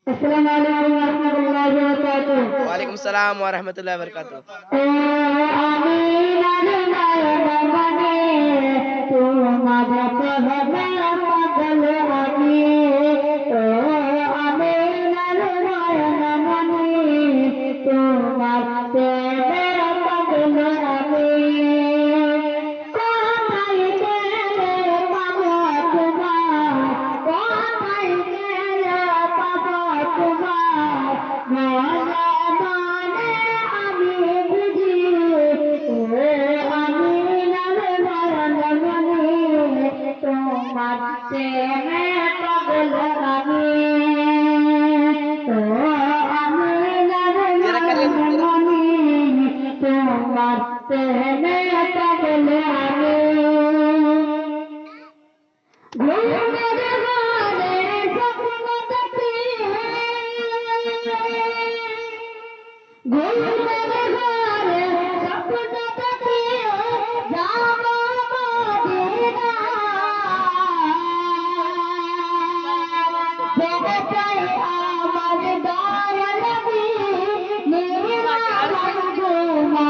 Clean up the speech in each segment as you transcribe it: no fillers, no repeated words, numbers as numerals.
अस्सलाम वालेकुम रहमतुल्लाहि व बरकातुहू। वालेकुम सलाम व रहमतुल्लाहि व बरकातुहू। आमीनार नयन मने तुम्हार पहला पागल आमी। आमीनार नयन मने तुम्हार पहला पागल आमी। कोথায় গেলে পাবো তোমার, কোথায় গেলে পাবো তোমার, মনে মনে আমি বুঝি আমিনার নয়ন মনি তোমার প্রেমে পাগল আমি। আমিনার নয়ন মনি তোমার প্রেমে পাগল আমি। ঘুমের ঘরে স্বপ্ন দেখি, ঘুমের ঘরে স্বপ্ন দেখি যাব মদিনা। দেখে আমার দয়াল নবী নিরাময় ঘুমা।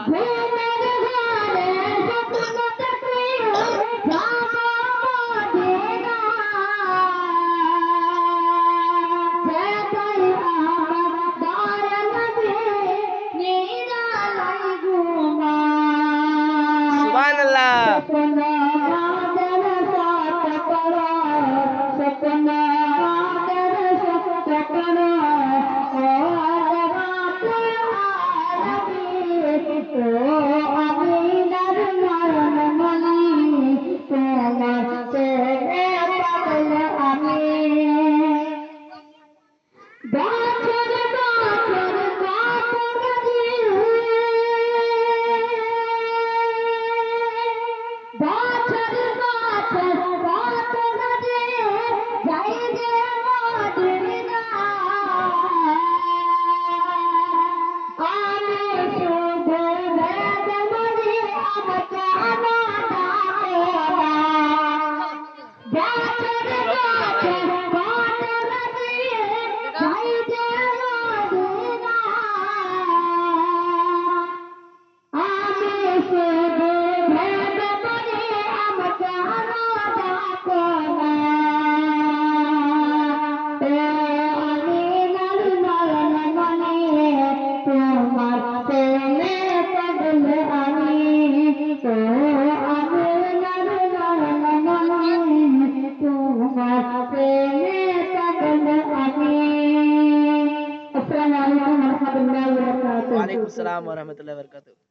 ঘুমের ঘরে স্বপ্ন দেখি যাব মদিনা। দেখে আমার দয়াল নবী নিরাময় ঘুমা। সুবহানাল্লাহ। স্বপ্ন আমাদের সত্য করো, স্বপ্ন আমাদের সত্য করো, ও রাতে আরবি, ও আমিনার নয়ন মনি তোমার প্রেমে পাগল আমি। বছর বছর কাটারি, বছর বছর কাটারি যাই যে মদিনা। আমি শুধু বেদমনি আমাকে আনা ডাকে না। বছর বছর কাটারি যাই যে মদিনা। আমি শুধু বেদমনি আমাকে আনা ডাকে না। আমিনার নয়ন মনি তোমার প্রেমে পাগল আমি। আমিনার নয়ন মনি তোমার প্রেমে পাগল আমি। আসসালামু আলাইকুম ওয়া রাহমাতুল্লাহি ওয়া বারাকাতুহু। ওয়ালাইকুম সালাম व रहमतुल्लाहि व बरकातुहू।